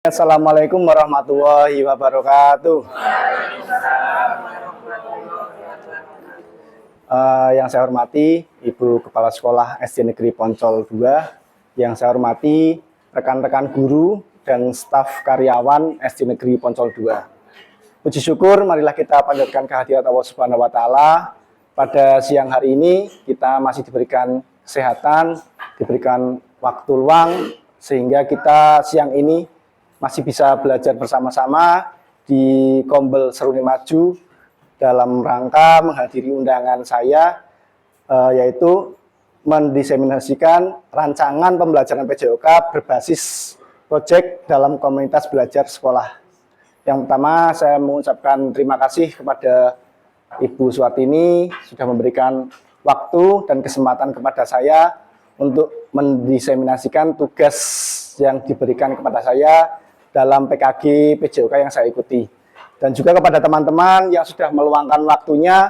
Assalamualaikum warahmatullahi wabarakatuh. Yang saya hormati Ibu Kepala Sekolah SD Negeri Poncol 2, yang saya hormati rekan-rekan guru dan staf karyawan SD Negeri Poncol 2. Puji syukur, marilah kita panjatkan kehadirat Allah Subhanahu wa Ta'ala. Pada siang hari ini kita masih diberikan kesehatan, diberikan waktu luang, sehingga kita siang ini masih bisa belajar bersama-sama di Kombel Seruni Maju dalam rangka menghadiri undangan saya, yaitu mendiseminasikan rancangan pembelajaran PJOK berbasis proyek dalam komunitas belajar sekolah. Yang pertama, saya mengucapkan terima kasih kepada Ibu Suwartini sudah memberikan waktu dan kesempatan kepada saya untuk mendiseminasikan tugas yang diberikan kepada saya dalam PKG PJOK yang saya ikuti. Dan juga kepada teman-teman yang sudah meluangkan waktunya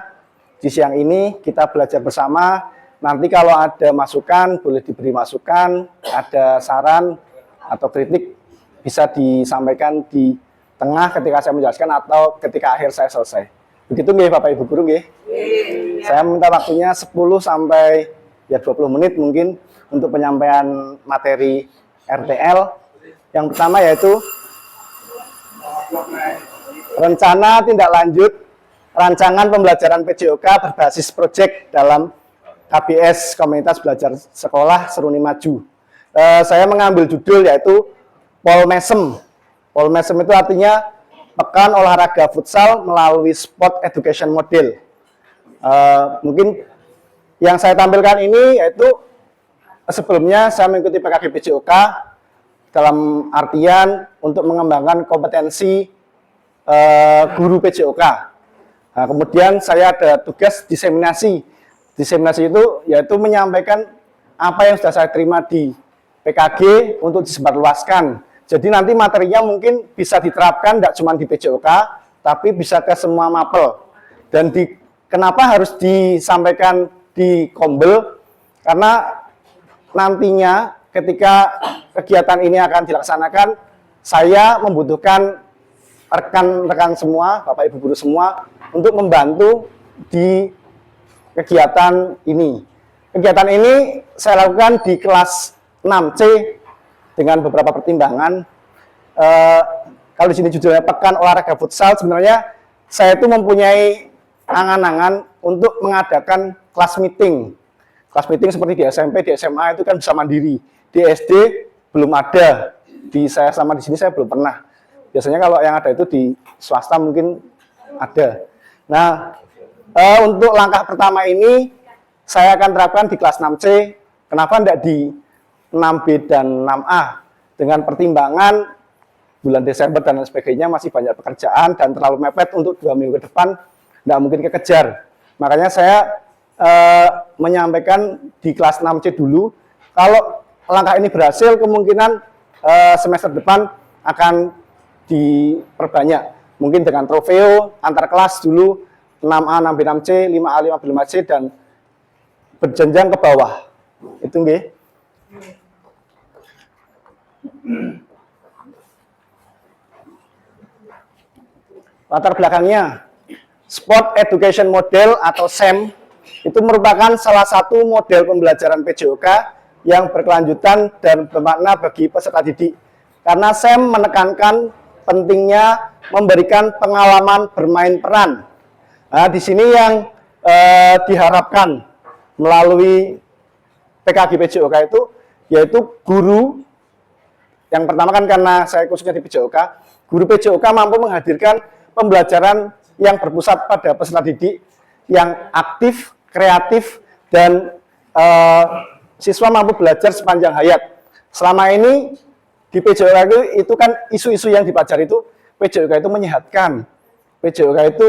di siang ini, kita belajar bersama. Nanti kalau ada masukan, boleh diberi masukan, ada saran atau kritik, bisa disampaikan di tengah ketika saya menjelaskan atau ketika akhir saya selesai. Begitu nggih Bapak Ibu Guru nggih? Saya minta waktunya 10 sampai 20 menit mungkin untuk penyampaian materi RTL. Yang pertama yaitu rencana tindak lanjut rancangan pembelajaran PJOK berbasis proyek dalam KBS Komunitas Belajar Sekolah Seruni Maju. Saya mengambil judul yaitu Polmesem. Polmesem itu artinya Pekan Olahraga Futsal melalui Sport Education Model. Mungkin yang saya tampilkan ini yaitu sebelumnya saya mengikuti PKG PJOK dalam artian untuk mengembangkan kompetensi guru PJOK. Nah, kemudian saya ada tugas diseminasi. Diseminasi itu yaitu menyampaikan apa yang sudah saya terima di PKG untuk disebarluaskan. Jadi nanti materinya mungkin bisa diterapkan tidak cuma di PJOK, tapi bisa ke semua mapel. Dan kenapa harus disampaikan di Kombel? Karena nantinya ketika kegiatan ini akan dilaksanakan, saya membutuhkan rekan-rekan semua, Bapak Ibu Guru semua, untuk membantu di kegiatan ini. Kegiatan ini saya lakukan di kelas 6C dengan beberapa pertimbangan. Kalau di sini judulnya Pekan Olahraga Futsal, sebenarnya saya itu mempunyai angan-angan untuk mengadakan kelas meeting. Kelas meeting seperti di SMP, di SMA itu kan bisa mandiri. Di SD belum ada. Di saya sama di sini saya belum pernah. Biasanya kalau yang ada itu di swasta mungkin ada. Nah, untuk langkah pertama ini saya akan terapkan di kelas 6C. Kenapa tidak di 6B dan 6A? Dengan pertimbangan bulan Desember dan lain sebagainya masih banyak pekerjaan dan terlalu mepet untuk 2 minggu ke depan, tidak mungkin kekejar. Makanya saya menyampaikan di kelas 6C dulu. Kalau langkah ini berhasil, kemungkinan semester depan akan diperbanyak. Mungkin dengan trofeo antar kelas dulu, 6A, 6B, 6C, 5A, 5B, 5C, dan berjenjang ke bawah. Itu nggih. Latar belakangnya, Sport Education Model atau SEM itu merupakan salah satu model pembelajaran PJOK yang berkelanjutan dan bermakna bagi peserta didik. Karena SEM menekankan pentingnya memberikan pengalaman bermain peran. Nah, di sini yang diharapkan melalui PKG PJOK itu yaitu guru. Yang pertama kan karena saya khususnya di PJOK, guru PJOK mampu menghadirkan pembelajaran yang berpusat pada peserta didik yang aktif, kreatif, dan siswa mampu belajar sepanjang hayat. Selama ini di PJOK itu kan isu-isu yang dipelajari itu, PJOK itu menyehatkan, PJOK itu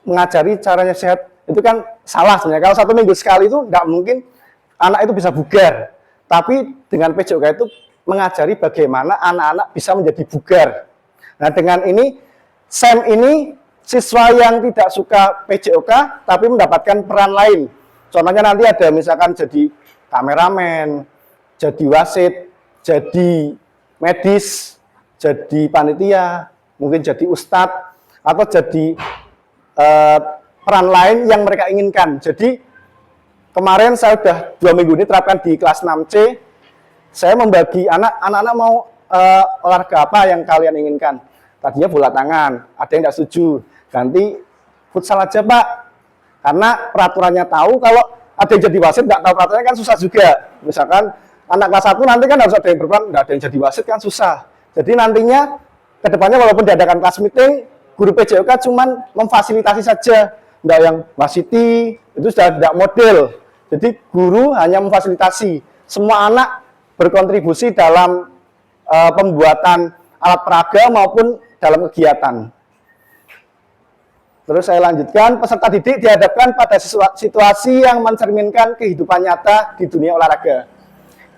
mengajari caranya sehat, itu kan salah sebenarnya. Kalau 1 minggu sekali itu tidak mungkin anak itu bisa bugar. Tapi dengan PJOK itu mengajari bagaimana anak-anak bisa menjadi bugar. Nah, dengan ini, SEM ini, siswa yang tidak suka PJOK, tapi mendapatkan peran lain. Contohnya nanti ada misalkan jadi kameramen, jadi wasit, jadi medis, jadi panitia, mungkin jadi ustadz, atau jadi peran lain yang mereka inginkan. Jadi kemarin saya sudah 2 minggu ini terapkan di kelas 6C, saya membagi anak-anak mau olahraga apa yang kalian inginkan. Tadinya bola tangan, ada yang tidak setuju, ganti futsal aja Pak. Karena peraturannya tahu, kalau ada yang jadi wasit tidak tahu peraturannya kan susah juga. Misalkan anak kelas 1 nanti kan harus ada yang berperan, tidak ada yang jadi wasit kan susah. Jadi nantinya kedepannya walaupun diadakan kelas meeting, guru PJOK cuman memfasilitasi saja, tidak yang wasiti, itu sudah tidak model. Jadi guru hanya memfasilitasi, semua anak berkontribusi dalam pembuatan alat peraga maupun dalam kegiatan. Terus saya lanjutkan, peserta didik dihadapkan pada situasi yang mencerminkan kehidupan nyata di dunia olahraga.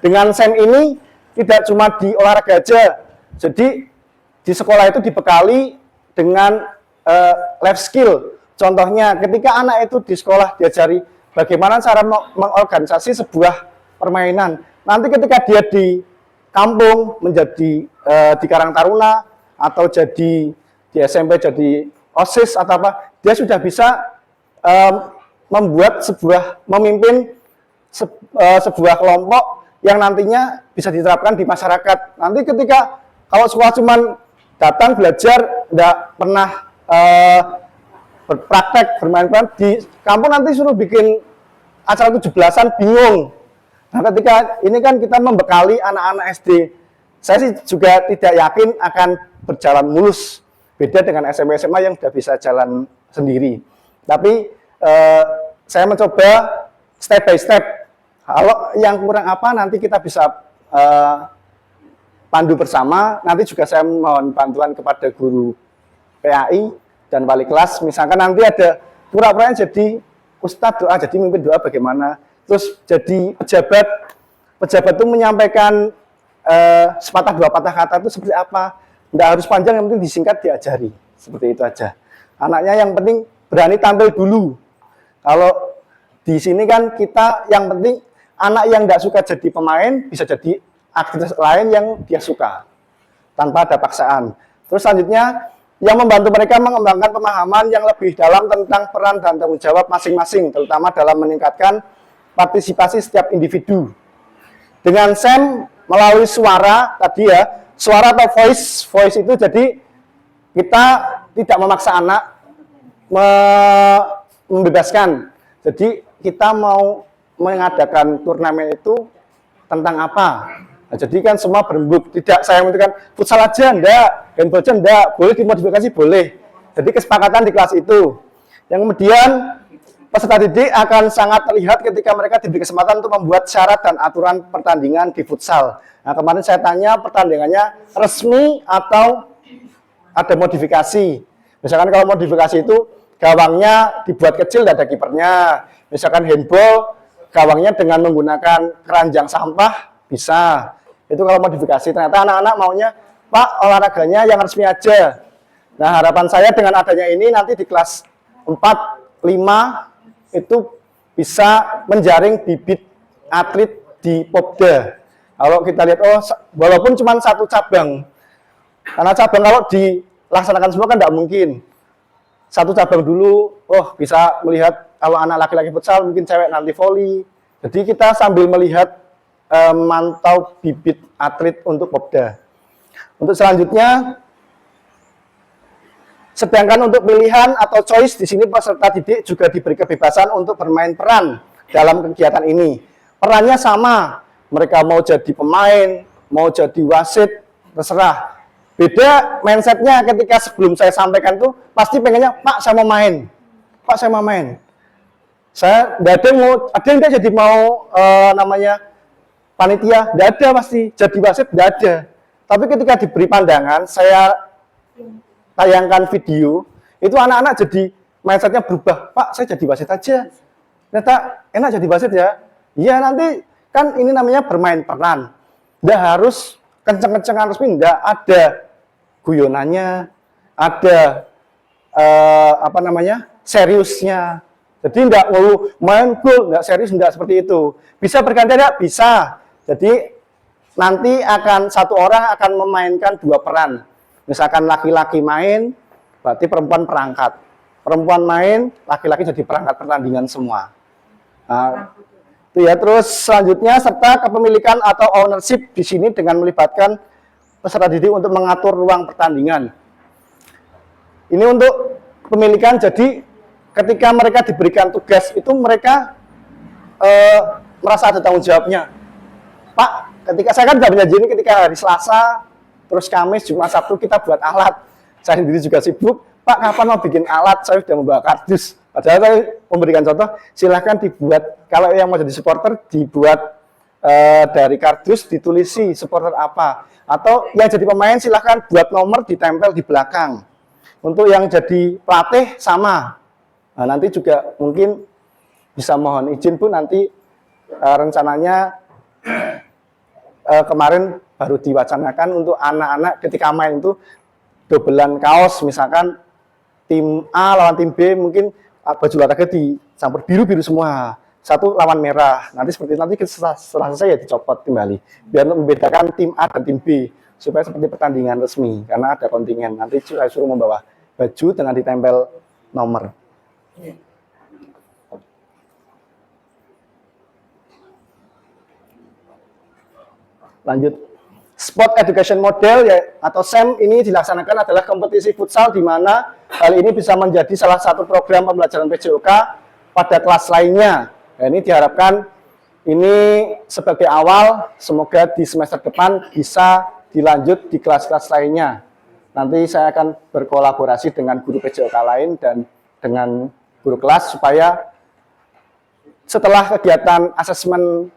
Dengan SEM ini tidak cuma di olahraga aja, jadi di sekolah itu dibekali dengan life skill. Contohnya ketika anak itu di sekolah diajari bagaimana cara mengorganisasi sebuah permainan. Nanti ketika dia di kampung menjadi di Karang Taruna atau jadi di SMP jadi OSIS atau apa, dia sudah bisa memimpin sebuah kelompok yang nantinya bisa diterapkan di masyarakat. Nanti ketika kalau sekolah cuman datang belajar, tidak pernah berpraktek bermain peran, di kampung nanti suruh bikin acara 17-an bingung. Nah ketika ini kan kita membekali anak-anak SD, saya sih juga tidak yakin akan berjalan mulus. Beda dengan SMP SMA yang sudah bisa jalan sendiri. Tapi saya mencoba step by step. Kalau yang kurang apa nanti kita bisa pandu bersama. Nanti juga saya mohon bantuan kepada guru PAI dan wali kelas. Misalkan nanti ada pura-puranya jadi ustadz doa, jadi mimpin doa bagaimana. Terus jadi pejabat itu menyampaikan sepatah dua patah kata itu seperti apa. Tidak harus panjang, yang penting disingkat diajari. Seperti itu aja. Anaknya yang penting berani tampil dulu. Kalau di sini kan kita yang penting anak yang tidak suka jadi pemain bisa jadi aktivitas lain yang dia suka tanpa ada paksaan. Terus selanjutnya yang membantu mereka mengembangkan pemahaman yang lebih dalam tentang peran dan tanggung jawab masing-masing, terutama dalam meningkatkan partisipasi setiap individu. Dengan SEM melalui suara tadi ya, suara atau voice itu jadi kita tidak memaksa anak membebaskan. Jadi kita mau mengadakan turnamen itu tentang apa? Nah, jadi kan semua berembuk, tidak saya menentukan futsal aja enggak, handball aja enggak, boleh dimodifikasi boleh. Jadi kesepakatan di kelas itu. Yang kemudian peserta didik akan sangat terlihat ketika mereka diberi kesempatan untuk membuat syarat dan aturan pertandingan di futsal. Nah, kemarin saya tanya pertandingannya resmi atau ada modifikasi. Misalkan kalau modifikasi itu gawangnya dibuat kecil, tidak ada kipernya. Misalkan handball, gawangnya dengan menggunakan keranjang sampah, bisa. Itu kalau modifikasi. Ternyata anak-anak maunya, Pak, olahraganya yang resmi aja. Nah, harapan saya dengan adanya ini nanti di kelas 4, 5, itu bisa menjaring bibit atlet di Popda. Kalau kita lihat, oh walaupun cuma satu cabang, karena cabang kalau dilaksanakan semua kan tidak mungkin. Satu cabang dulu, oh bisa melihat kalau anak laki-laki futsal, mungkin cewek nanti voli. Jadi kita sambil melihat mantau bibit atlet untuk Popda. Untuk selanjutnya, sedangkan untuk pilihan atau choice di sini peserta didik juga diberi kebebasan untuk bermain peran dalam kegiatan ini. Perannya sama. Mereka mau jadi pemain, mau jadi wasit, terserah. Beda mindsetnya ketika sebelum saya sampaikan tuh, pasti pengennya, Pak saya mau main. Pak saya mau main. Saya tidak ada yang jadi mau namanya panitia, tidak ada pasti. Jadi wasit, tidak ada. Tapi ketika diberi pandangan, saya tayangkan video, itu anak-anak jadi mindsetnya berubah. Pak saya jadi wasit aja. Ternyata enak jadi wasit ya. Iya nanti kan ini namanya bermain peran. Tidak harus kenceng-kencengan resmi, tidak ada guyonannya, ada seriusnya. Jadi tidak main gol, tidak serius, tidak seperti itu. Bisa berganti, tidak bisa. Jadi nanti satu orang akan memainkan dua peran. Misalkan laki-laki main, berarti perempuan perangkat. Perempuan main, laki-laki jadi perangkat pertandingan semua. Nah, itu ya. Terus selanjutnya serta kepemilikan atau ownership di sini dengan melibatkan peserta didik untuk mengatur ruang pertandingan. Ini untuk kepemilikan, jadi ketika mereka diberikan tugas itu mereka merasa ada tanggung jawabnya. Pak, ketika saya kan sudah menjanjikan ketika hari Selasa, terus Kamis, Jumat, Sabtu kita buat alat. Saya sendiri juga sibuk. Pak, kapan mau bikin alat? Saya sudah membawa kardus. Padahal saya memberikan contoh, silahkan dibuat, kalau yang mau jadi supporter, dibuat dari kardus, ditulisi supporter apa. Atau yang jadi pemain silahkan buat nomor ditempel di belakang. Untuk yang jadi pelatih sama. Nah, nanti juga mungkin bisa mohon izin Bu, nanti rencananya kemarin baru diwacanakan untuk anak-anak ketika main itu dobelan kaos, misalkan tim A lawan tim B, mungkin baju olahraga dicampur biru-biru semua, satu lawan merah. Nanti seperti nanti setelah selesai ya dicopot kembali, biar membedakan tim A dan tim B, supaya seperti pertandingan resmi, karena ada kontingen. Nanti saya suruh membawa baju dengan ditempel nomor. Lanjut, Sport Education Model ya, atau SEM ini dilaksanakan adalah kompetisi futsal, di mana hal ini bisa menjadi salah satu program pembelajaran PJOK pada kelas lainnya. Nah, ini diharapkan ini sebagai awal, semoga di semester depan bisa dilanjut di kelas-kelas lainnya. Nanti saya akan berkolaborasi dengan guru PJOK lain dan dengan guru kelas supaya setelah kegiatan asesmen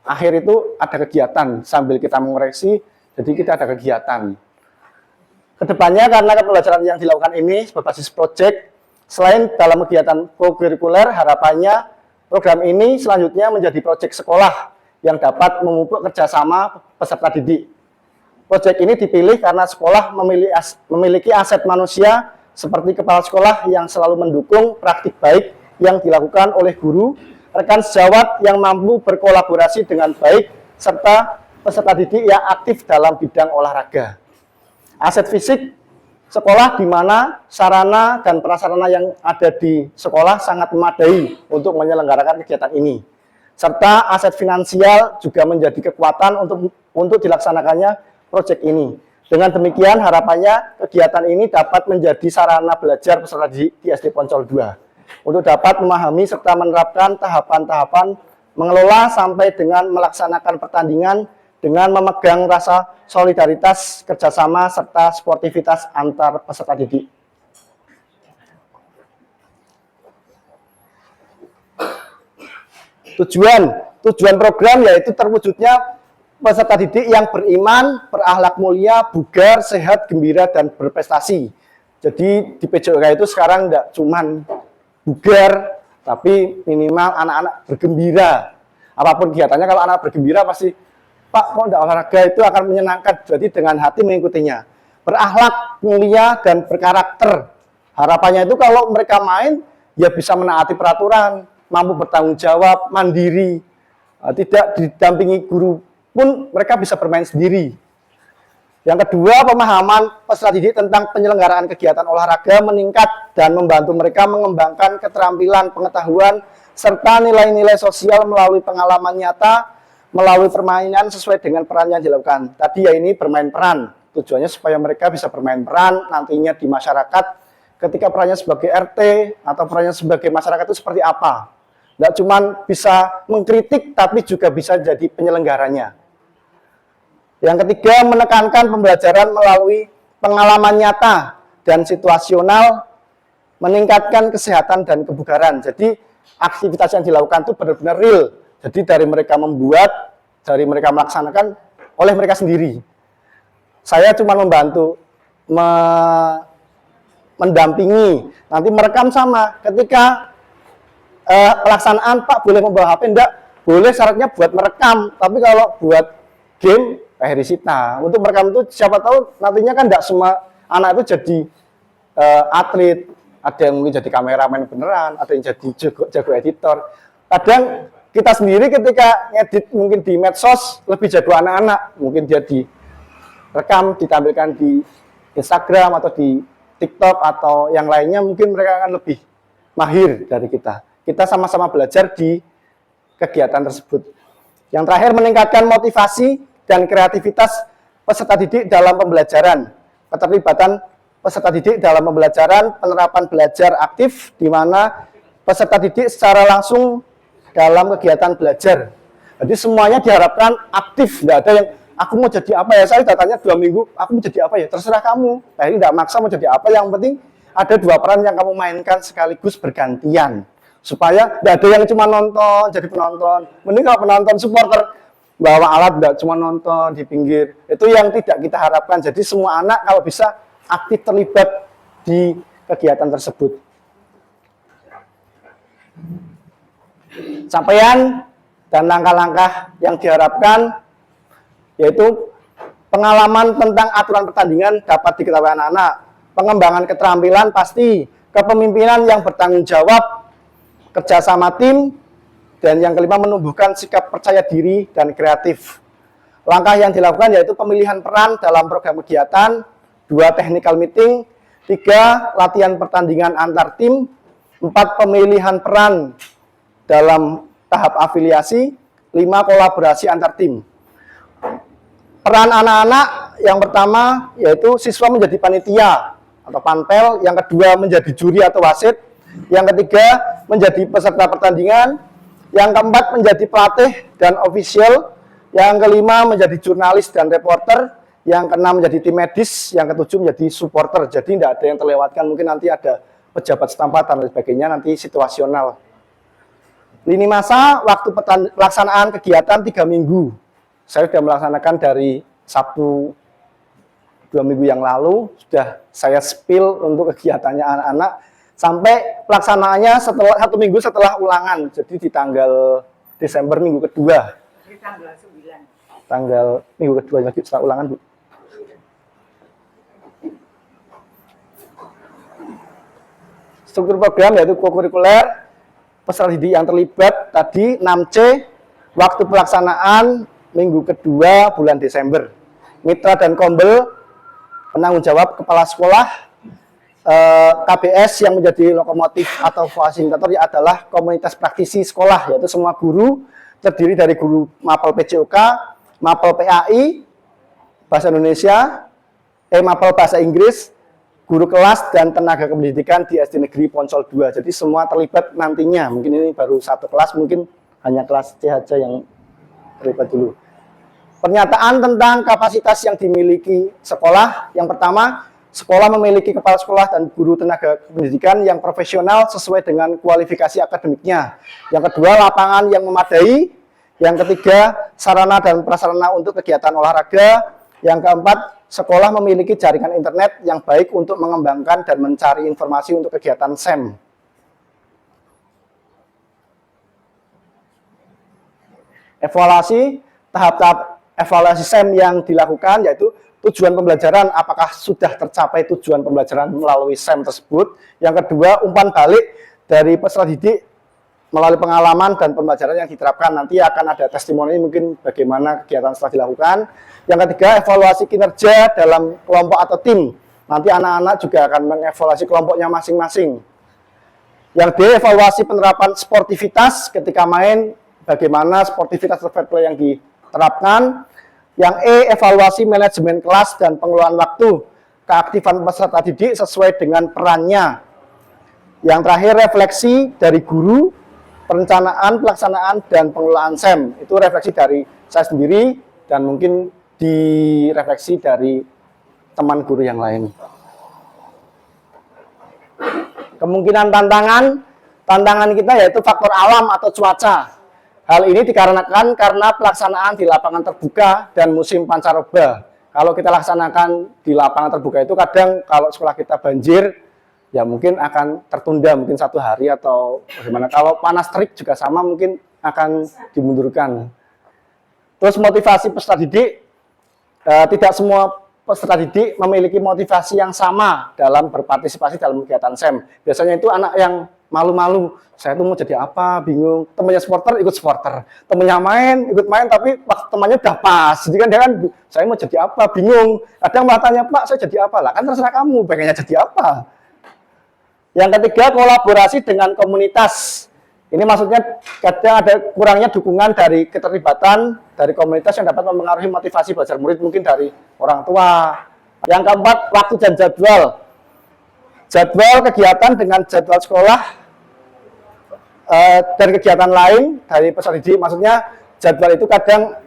akhir itu ada kegiatan sambil kita mengoreksi, jadi kita ada kegiatan. Kedepannya karena pembelajaran yang dilakukan ini berbasis proyek, selain dalam kegiatan co-kurikuler, harapannya program ini selanjutnya menjadi proyek sekolah yang dapat memupuk kerjasama peserta didik. Proyek ini dipilih karena sekolah memiliki aset manusia seperti kepala sekolah yang selalu mendukung praktik baik yang dilakukan oleh guru, rekan sejawat yang mampu berkolaborasi dengan baik, serta peserta didik yang aktif dalam bidang olahraga. Aset fisik sekolah di mana sarana dan prasarana yang ada di sekolah sangat memadai untuk menyelenggarakan kegiatan ini. Serta aset finansial juga menjadi kekuatan untuk dilaksanakannya proyek ini. Dengan demikian harapannya kegiatan ini dapat menjadi sarana belajar peserta didik di SD Poncol 2. Untuk dapat memahami serta menerapkan tahapan-tahapan mengelola sampai dengan melaksanakan pertandingan dengan memegang rasa solidaritas, kerjasama, serta sportivitas antar peserta didik. Tujuan program yaitu terwujudnya peserta didik yang beriman, berakhlak mulia, bugar, sehat, gembira, dan berprestasi. Jadi di PJOK itu sekarang tidak cuman bugar, tapi minimal anak-anak bergembira. Apapun kegiatannya, kalau anak bergembira pasti, Pak, kok tidak olahraga, itu akan menyenangkan. Jadi dengan hati mengikutinya. Berakhlak mulia dan berkarakter. Harapannya itu kalau mereka main, ya bisa menaati peraturan, mampu bertanggung jawab, mandiri. Tidak didampingi guru pun mereka bisa bermain sendiri. Yang kedua, pemahaman peserta didik tentang penyelenggaraan kegiatan olahraga meningkat dan membantu mereka mengembangkan keterampilan, pengetahuan, serta nilai-nilai sosial melalui pengalaman nyata, melalui permainan sesuai dengan peran yang dilakukan. Tadi ya ini bermain peran, tujuannya supaya mereka bisa bermain peran nantinya di masyarakat, ketika perannya sebagai RT atau perannya sebagai masyarakat itu seperti apa. Tidak cuma bisa mengkritik, tapi juga bisa jadi penyelenggaranya. Yang ketiga, menekankan pembelajaran melalui pengalaman nyata dan situasional, meningkatkan kesehatan dan kebugaran. Jadi aktivitas yang dilakukan itu benar-benar real. Jadi dari mereka membuat, dari mereka melaksanakan oleh mereka sendiri. Saya cuma membantu, mendampingi. Nanti merekam sama. Ketika pelaksanaan, Pak boleh membawa HP? Enggak, boleh, syaratnya buat merekam. Tapi kalau buat game, Herisita. Untuk merekam itu siapa tahu nantinya kan tidak semua anak itu jadi atlet, ada yang mungkin jadi kameramen beneran, ada yang jadi jago editor. Kadang kita sendiri ketika ngedit mungkin di medsos lebih jago anak-anak, mungkin dia direkam, ditampilkan di Instagram atau di TikTok atau yang lainnya, mungkin mereka akan lebih mahir dari kita. Kita sama-sama belajar di kegiatan tersebut. Yang terakhir, meningkatkan motivasi dan kreativitas peserta didik dalam pembelajaran. Keterlibatan peserta didik dalam pembelajaran, penerapan belajar aktif, di mana peserta didik secara langsung dalam kegiatan belajar. Jadi semuanya diharapkan aktif, tidak ada yang aku mau jadi apa ya, saya datanya 2 minggu, aku mau jadi apa ya, terserah kamu. Nah ini tidak maksa mau jadi apa, yang penting ada 2 peran yang kamu mainkan sekaligus bergantian. Supaya tidak ada yang cuma nonton, jadi penonton. Mending kalau penonton supporter, bawa alat, tidak cuma nonton di pinggir. Itu yang tidak kita harapkan. Jadi semua anak kalau bisa aktif terlibat di kegiatan tersebut. Capaian dan langkah-langkah yang diharapkan yaitu pengalaman tentang aturan pertandingan dapat diketahui anak-anak, pengembangan keterampilan pasti, kepemimpinan yang bertanggung jawab, kerjasama tim, dan yang kelima menumbuhkan sikap percaya diri dan kreatif. Langkah yang dilakukan yaitu pemilihan peran dalam program kegiatan, 2 technical meeting, 3 latihan pertandingan antar tim, 4 pemilihan peran dalam tahap afiliasi, 5 kolaborasi antar tim. Peran anak-anak yang pertama yaitu siswa menjadi panitia atau panpel, yang kedua menjadi juri atau wasit, yang ketiga menjadi peserta pertandingan, yang keempat menjadi pelatih dan official, yang kelima menjadi jurnalis dan reporter, yang keenam menjadi tim medis, yang ketujuh menjadi supporter. Jadi tidak ada yang terlewatkan, mungkin nanti ada pejabat setempat dan sebagainya, nanti situasional. Lini masa waktu pelaksanaan kegiatan 3 minggu. Saya sudah melaksanakan dari Sabtu 2 minggu yang lalu, sudah saya spill untuk kegiatannya anak-anak, sampai pelaksanaannya setelah 1 minggu setelah ulangan, jadi di tanggal Desember minggu kedua. Di tanggal 9. Tanggal minggu kedua lagi setelah ulangan, Bu. Struktur program yaitu kokurikuler, peserta didik yang terlibat tadi 6C, waktu pelaksanaan minggu kedua bulan Desember. Mitra dan Kombel, penanggung jawab kepala sekolah, KBS yang menjadi lokomotif atau fasilitator adalah komunitas praktisi sekolah, yaitu semua guru, terdiri dari guru Mapel PJOK, Mapel PAI, Bahasa Indonesia, Mapel Bahasa Inggris, guru kelas, dan tenaga kependidikan di SD Negeri Poncol 2. Jadi semua terlibat nantinya. Mungkin ini baru 1 kelas, mungkin hanya kelas C saja yang terlibat dulu. Pernyataan tentang kapasitas yang dimiliki sekolah. Yang pertama, sekolah memiliki kepala sekolah dan guru tenaga pendidikan yang profesional sesuai dengan kualifikasi akademiknya. Yang kedua, lapangan yang memadai. Yang ketiga, sarana dan prasarana untuk kegiatan olahraga. Yang keempat, sekolah memiliki jaringan internet yang baik untuk mengembangkan dan mencari informasi untuk kegiatan SEM. Evaluasi, tahap-tahap evaluasi SEM yang dilakukan yaitu tujuan pembelajaran, apakah sudah tercapai tujuan pembelajaran melalui SEM tersebut. Yang kedua, umpan balik dari peserta didik melalui pengalaman dan pembelajaran yang diterapkan. Nanti akan ada testimoni mungkin bagaimana kegiatan setelah dilakukan. Yang ketiga, evaluasi kinerja dalam kelompok atau tim. Nanti anak-anak juga akan mengevaluasi kelompoknya masing-masing. Yang D, evaluasi penerapan sportivitas ketika main, bagaimana sportivitas fair play yang diterapkan. Yang E, evaluasi manajemen kelas dan pengelolaan waktu, keaktifan peserta didik sesuai dengan perannya. Yang terakhir, refleksi dari guru, perencanaan, pelaksanaan, dan pengelolaan SEM. Itu refleksi dari saya sendiri dan mungkin direfleksi dari teman guru yang lain. Kemungkinan tantangan kita yaitu faktor alam atau cuaca. Hal ini dikarenakan karena pelaksanaan di lapangan terbuka dan musim pancaroba. Kalau kita laksanakan di lapangan terbuka itu kadang kalau sekolah kita banjir, ya mungkin akan tertunda mungkin 1 hari atau bagaimana. Kalau panas terik juga sama mungkin akan dimundurkan. Terus motivasi peserta didik, tidak semua peserta didik memiliki motivasi yang sama dalam berpartisipasi dalam kegiatan SEM. Biasanya itu anak yang malu-malu. Saya tuh mau jadi apa, bingung. Temannya supporter, ikut supporter. Temannya main, ikut main, tapi waktu temannya udah pas. Jadi kan dia kan, saya mau jadi apa, bingung. Kadang malah tanya, Pak, saya jadi apa? Lah kan terserah kamu, pengennya jadi apa. Yang ketiga, kolaborasi dengan komunitas. Ini maksudnya kadang ada kurangnya dukungan dari keterlibatan dari komunitas yang dapat mempengaruhi motivasi belajar murid mungkin dari orang tua. Yang keempat, waktu dan jadwal. Jadwal kegiatan dengan jadwal sekolah dan kegiatan lain dari peserta didik. Maksudnya jadwal itu kadang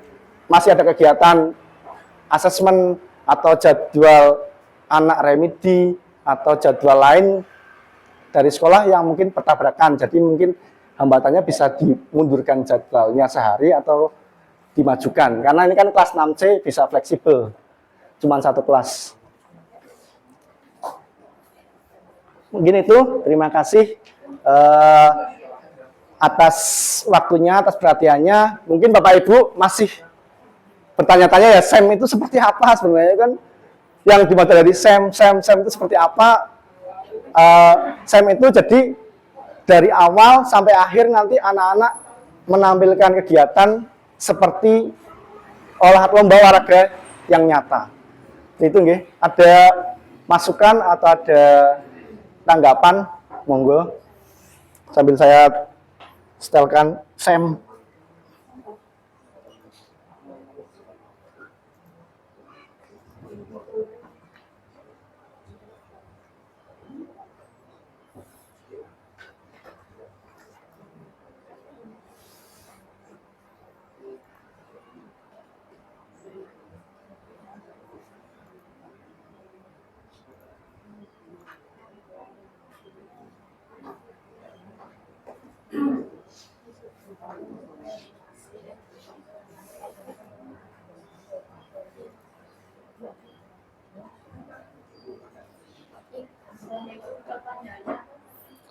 masih ada kegiatan asesmen atau jadwal anak remedi atau jadwal lain dari sekolah yang mungkin bertabrakan. Jadi mungkin hambatannya bisa dimundurkan jadwalnya sehari atau dimajukan. Karena ini kan kelas 6C bisa fleksibel. Cuman satu kelas. Mungkin itu. Terima kasih atas waktunya, atas perhatiannya. Mungkin Bapak Ibu masih bertanya-tanya ya, SEM itu seperti apa sebenarnya kan? Yang dimulai dari SEM itu seperti apa? SEM itu jadi dari awal sampai akhir nanti anak-anak menampilkan kegiatan seperti lomba olahraga yang nyata. Itu nggih, ada masukan atau ada tanggapan, monggo. Sambil saya setelkan SEM.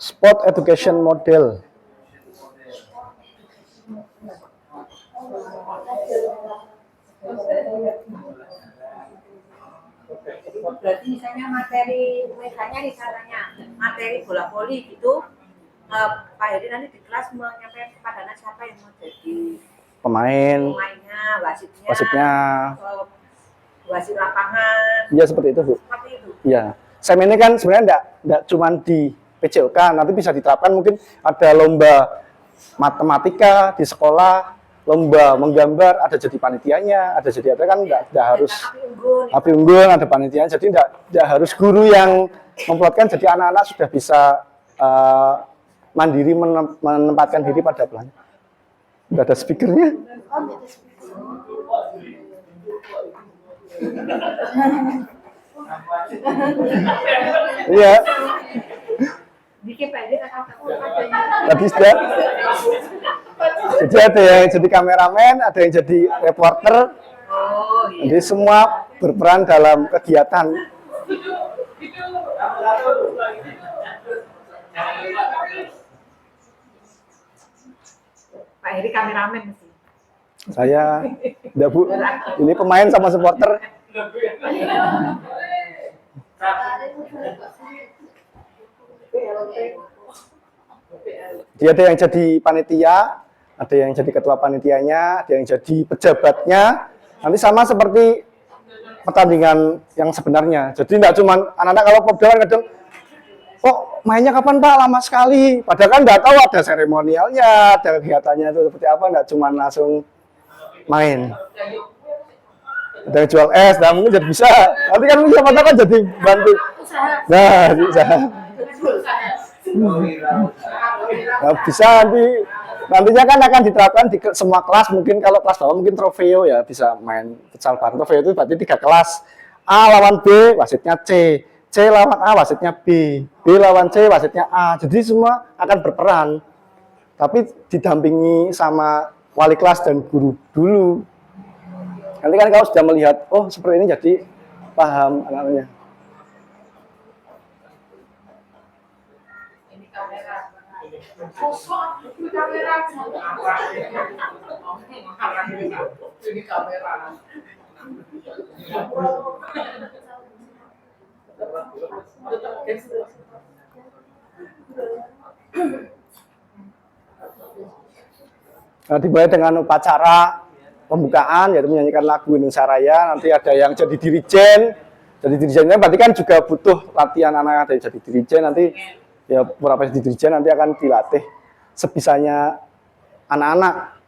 Sport Education Model. Berarti misalnya materi materi bola voli gitu, Pak Heri nanti di kelas menyampaikan kepada anak siapa yang mau jadi pemainnya, wasitnya, wasit lapangan. Iya seperti itu, Bu. Seperti itu. Iya. SEM ini kan sebenarnya enggak cuma di PJOK, nanti bisa diterapkan mungkin ada lomba matematika di sekolah, lomba menggambar, ada jadi panitianya, ada jadi apa kan enggak harus api unggun, ada panitianya, jadi enggak harus guru yang memplotkan, jadi anak-anak sudah bisa mandiri menempatkan diri pada pelanggan. Enggak ada speakernya. Iya. Tadi sudah. Jadi ada yang jadi kameramen, ada yang jadi reporter. Oh, iya. Jadi semua berperan dalam kegiatan. Pak Heri kameramen sih. Saya, enggak Bu, ini pemain sama supporter. Dia ada yang jadi panitia, ada yang jadi ketua panitianya, ada yang jadi pejabatnya. Nanti sama seperti pertandingan yang sebenarnya. Jadi tidak cuma anak-anak kalau popdar kadang, kok mainnya kapan Pak? Lama sekali. Padahal kan nggak tahu ada seremonialnya, ada kegiatannya itu seperti apa. Nggak cuma langsung main. Ada yang jual es, nah mungkin jadi bisa. Nanti kan siapa tahu kan jadi bantu. Nah, bisa. Nah, bisa nantinya kan akan diterapkan di semua kelas. Mungkin kalau kelas bawah mungkin trofeo ya bisa main futsal bareng. Trofeo itu berarti 3 kelas. A lawan B, wasitnya C. C lawan A, wasitnya B. B lawan C, wasitnya A. Jadi semua akan berperan. Tapi didampingi sama wali kelas dan guru dulu. Nanti kan kalau sudah melihat, oh seperti ini jadi paham anak-anaknya. Ini kamera. Sosok ini kamera. Ini kamera. Nah, dimulai dengan upacara pembukaan, yaitu menyanyikan lagu Indonesia Raya. Nanti ada yang jadi dirijen. Jadi dirijennya berarti kan juga butuh latihan anak yang jadi dirijen. Nanti ya beberapa jadi dirijen nanti akan dilatih sebisanya anak-anak.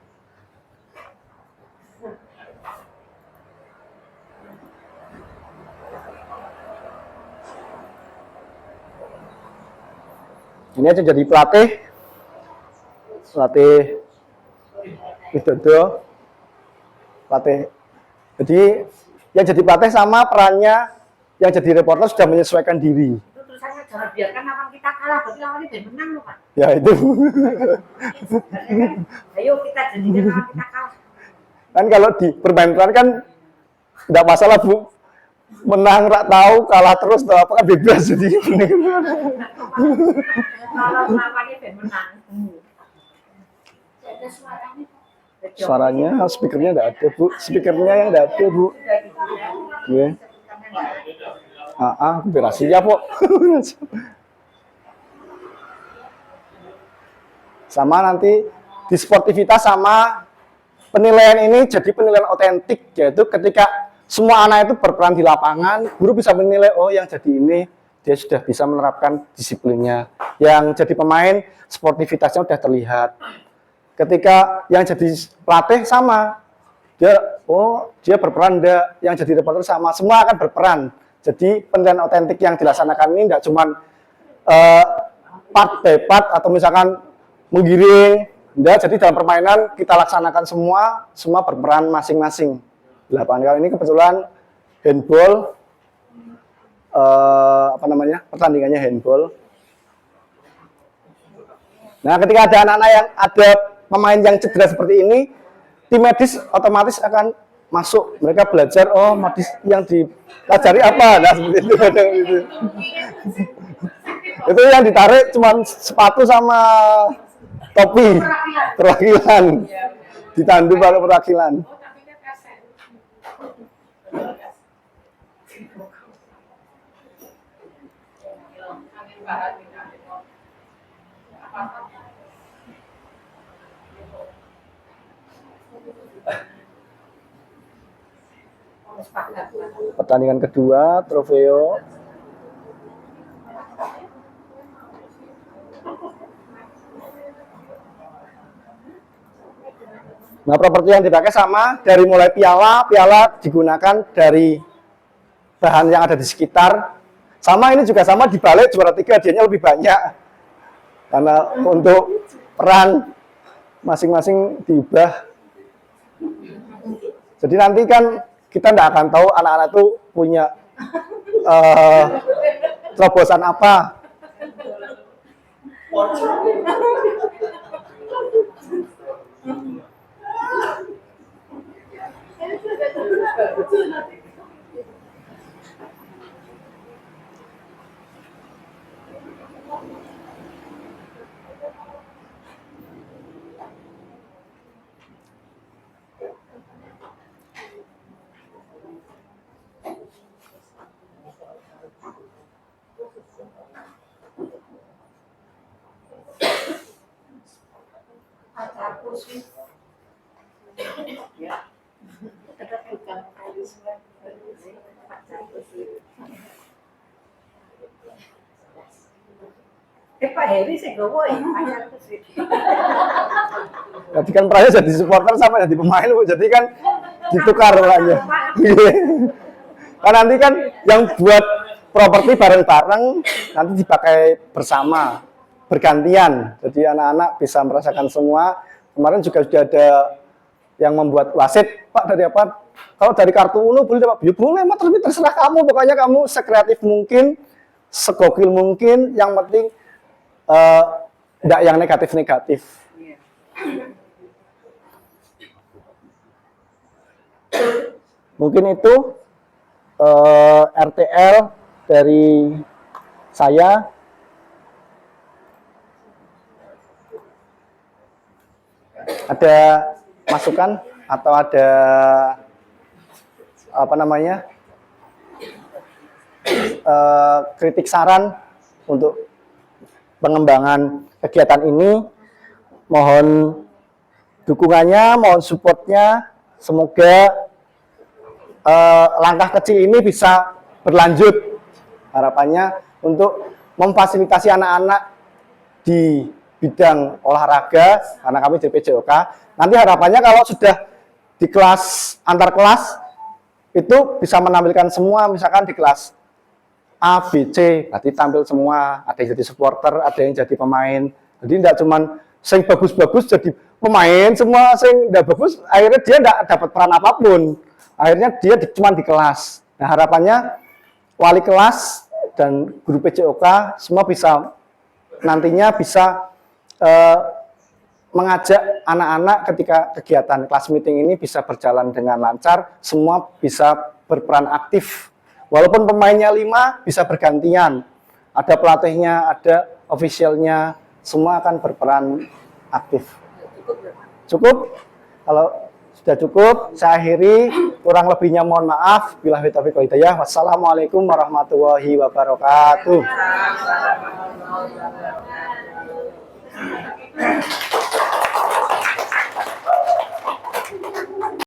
Ini aja jadi pelatih Widodo, pelatih. Jadi yang jadi pelatih sama perannya yang jadi reporter sudah menyesuaikan diri. Itu tulisannya jangan biarkan lawan kita kalah, berarti lawannya biar menang loh Pak. Ya itu. Ayo kita jadikan lawan kita kalah. Kan kalau di bermain peran kan tidak masalah Bu. Menang rak tahu, kalah terus atau apa kan bebas jadi. Kalau lawannya biar menang. Ada suaranya. Suaranya, speakernya tidak ada Bu. Speakernya yang tidak ada Bu. Iya. Berhasilnya kok. Sama nanti di sportivitas sama penilaian ini jadi penilaian otentik, yaitu ketika semua anak itu berperan di lapangan, guru bisa menilai, oh yang jadi ini dia sudah bisa menerapkan disiplinnya. Yang jadi pemain sportivitasnya sudah terlihat. Ketika yang jadi pelatih sama, dia berperan enggak, yang jadi reporter sama, semua akan berperan. Jadi penilaian otentik yang dilaksanakan ini tidak cuma part by part atau misalkan menggiring, enggak. Jadi dalam permainan kita laksanakan semua berperan masing-masing. 8 kali ini kebetulan handball, pertandingannya handball. Nah, ketika ada anak-anak yang ada pemain yang cedera seperti ini, tim medis otomatis akan masuk. Mereka belajar, oh medis yang dipelajari apa, nah seperti itu. Itu yang ditarik cuma sepatu sama topi perwakilan, ditandu oleh perwakilan. Pertandingan kedua, trofeo. Nah, properti yang dipakai sama, dari mulai piala digunakan dari bahan yang ada di sekitar. Sama ini juga sama, dibalik juara 3 hadiahnya lebih banyak. Karena untuk peran masing-masing diubah. Jadi nanti kan kita tidak akan tahu anak-anak itu punya terobosan apa. Pak Heri sih gowo ya. Jadi kan perannya jadi supporter sama jadi pemain, Bu. Jadi kan ditukar aja. Kan nanti kan yang buat properti bareng-bareng nanti dipakai bersama, bergantian. Jadi anak-anak bisa merasakan semua. Kemarin juga sudah ada yang membuat wasit, Pak dari apa? Kalau dari kartu Uno boleh Pak? Ya boleh, Mas, terserah kamu. Pokoknya kamu sekreatif mungkin, segokil mungkin. Yang penting tidak yang negatif-negatif. Mungkin itu RTL dari saya. Ada masukan atau ada kritik saran untuk pengembangan kegiatan ini. Mohon dukungannya, mohon supportnya. Semoga langkah kecil ini bisa berlanjut. Harapannya untuk memfasilitasi anak-anak di bidang olahraga, karena kami di PJOK. Nanti harapannya kalau sudah di kelas antar kelas itu bisa menampilkan semua, misalkan di kelas A, B, C, berarti tampil semua. Ada yang jadi supporter, ada yang jadi pemain. Jadi tidak cuman sing bagus-bagus jadi pemain, semua sing tidak bagus akhirnya dia tidak dapat peran apapun. Akhirnya dia cuma di kelas. Nah, harapannya wali kelas dan guru PJOK semua bisa nantinya bisa mengajak anak-anak ketika kegiatan kelas meeting ini bisa berjalan dengan lancar, semua bisa berperan aktif. Walaupun pemainnya 5 bisa bergantian, ada pelatihnya, ada officialnya, semua akan berperan aktif. Cukup? Kalau sudah cukup, saya akhiri. Kurang lebihnya mohon maaf. Billahi taufiq wal hidayah. Wassalamualaikum warahmatullahi wabarakatuh.